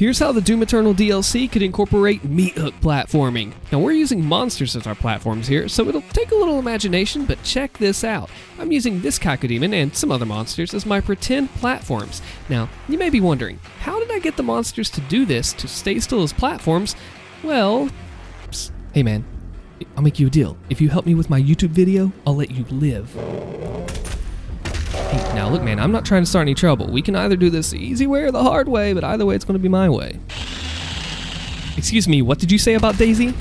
Here's how the Doom Eternal DLC could incorporate MEATHOOK platforming. Now we're using monsters as our platforms here, so it'll take a little imagination, but check this out. I'm using this Cacodemon and some other monsters as my pretend platforms. Now, you may be wondering, how did I get the monsters to do this, to stay still as platforms? Well, psst, hey man, I'll make you a deal. If you help me with my YouTube video, I'll let you live. Hey, now look man, I'm not trying to start any trouble. We can either do this the easy way or the hard way, but either way it's going to be my way. Excuse me, what did you say about Daisy?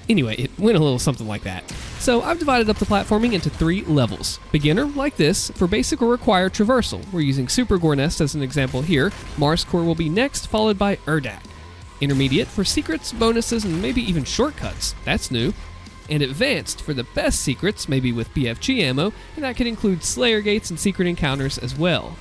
Anyway, it went a little something like that. So I've divided up the platforming into 3 levels. Beginner, like this, for basic or required traversal. We're using Super Gore Nest as an example here. Mars Core will be next, followed by Urdak. Intermediate for secrets, bonuses, and maybe even shortcuts. That's new. And advanced for the best secrets, maybe with BFG ammo, and that could include Slayer Gates and secret encounters as well.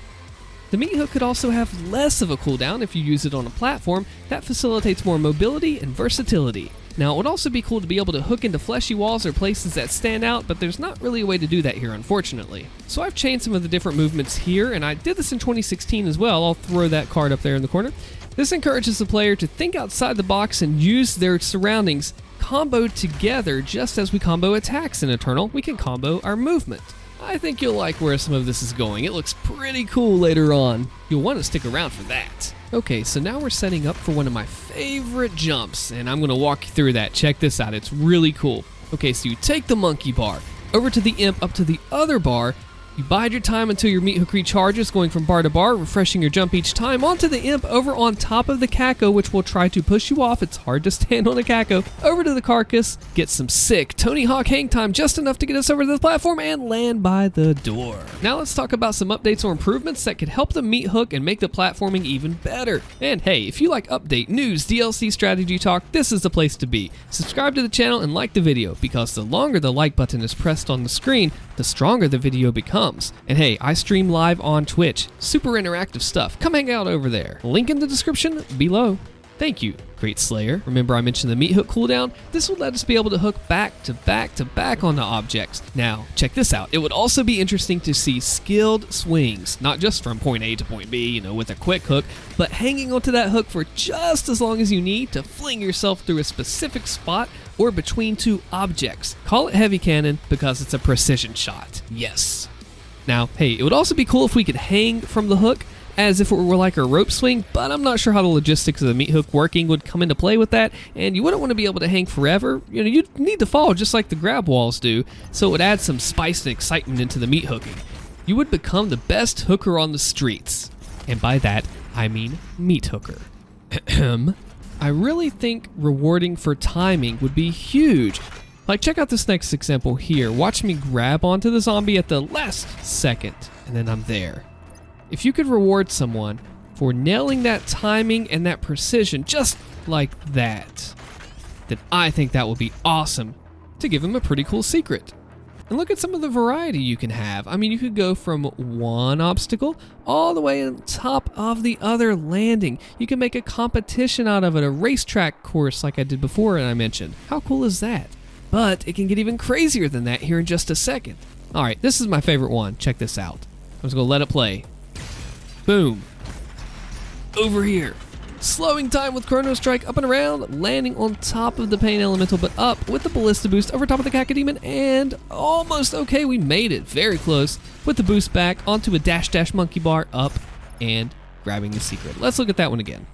The MEATHOOK could also have less of a cooldown if you use it on a platform. That facilitates more mobility and versatility. Now, it would also be cool to be able to hook into fleshy walls or places that stand out, but there's not really a way to do that here, unfortunately. So I've changed some of the different movements here, and I did this in 2016 as well. I'll throw that card up there in the corner. This encourages the player to think outside the box and use their surroundings comboed together. Just as we combo attacks in Eternal, we can combo our movement. I think you'll like where some of this is going. It looks pretty cool later on. You'll want to stick around for that. Okay, so now we're setting up for one of my favorite jumps, and I'm going to walk you through that. Check this out, it's really cool. Okay, so you take the monkey bar over to the imp, up to the other bar. You bide your time until your MEATHOOK recharges, going from bar to bar, refreshing your jump each time, onto the imp, over on top of the Caco, which will try to push you off. It's hard to stand on a Caco. Over to the carcass, get some sick Tony Hawk hang time, just enough to get us over to the platform and land by the door. Now let's talk about some updates or improvements that could help the MEATHOOK and make the platforming even better. And hey, if you like update, news, DLC strategy talk, this is the place to be. Subscribe to the channel and like the video, because the longer the like button is pressed on the screen, the stronger the video becomes. And hey, I stream live on Twitch. Super interactive stuff. Come hang out over there. Link in the description below. Thank you, Great Slayer. Remember I mentioned the MEATHOOK cooldown? This will let us be able to hook back to back to back onto objects. Now, check this out. It would also be interesting to see skilled swings, not just from point A to point B, with a quick hook, but hanging onto that hook for just as long as you need to fling yourself through a specific spot or between 2 objects. Call it heavy cannon because it's a precision shot. Yes. Now, hey, it would also be cool if we could hang from the hook as if it were like a rope swing, but I'm not sure how the logistics of the MEATHOOK working would come into play with that, and you wouldn't want to be able to hang forever. You'd need to fall just like the grab walls do, so it would add some spice and excitement into the MEATHOOKing. You would become the best hooker on the streets, and by that, I mean MEATHOOKer. I really think rewarding for timing would be huge. Like, check out this next example here. Watch me grab onto the zombie at the last second, and then I'm there. If you could reward someone for nailing that timing and that precision just like that, then I think that would be awesome to give them a pretty cool secret. And look at some of the variety you can have. I mean, you could go from one obstacle all the way on top of the other landing. You can make a competition out of it, a racetrack course like I did before and I mentioned. How cool is that? But it can get even crazier than that here in just a second. All right, this is my favorite one. Check this out. I'm just gonna let it play. Boom. Over here. Slowing time with Chrono Strike up and around, landing on top of the Pain Elemental, but up with the Ballista boost over top of the Cacodemon, and almost okay, we made it. Very close. With the boost back onto a dash monkey bar, up, and grabbing the secret. Let's look at that one again.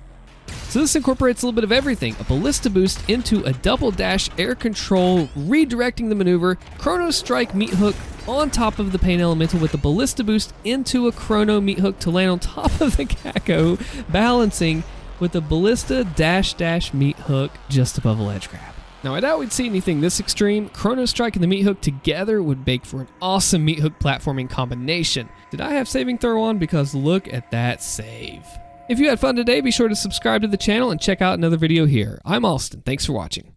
So this incorporates a little bit of everything. A Ballista boost into a double dash air control, redirecting the maneuver, Chrono Strike MEATHOOK on top of the Pain Elemental with the Ballista boost into a Chrono MEATHOOK to land on top of the Caco, balancing with the Ballista dash MEATHOOK just above a ledge grab. Now I doubt we'd see anything this extreme. Chrono Strike and the MEATHOOK together would make for an awesome MEATHOOK platforming combination. Did I have saving throw on? Because look at that save. If you had fun today, be sure to subscribe to the channel and check out another video here. I'm Alston. Thanks for watching.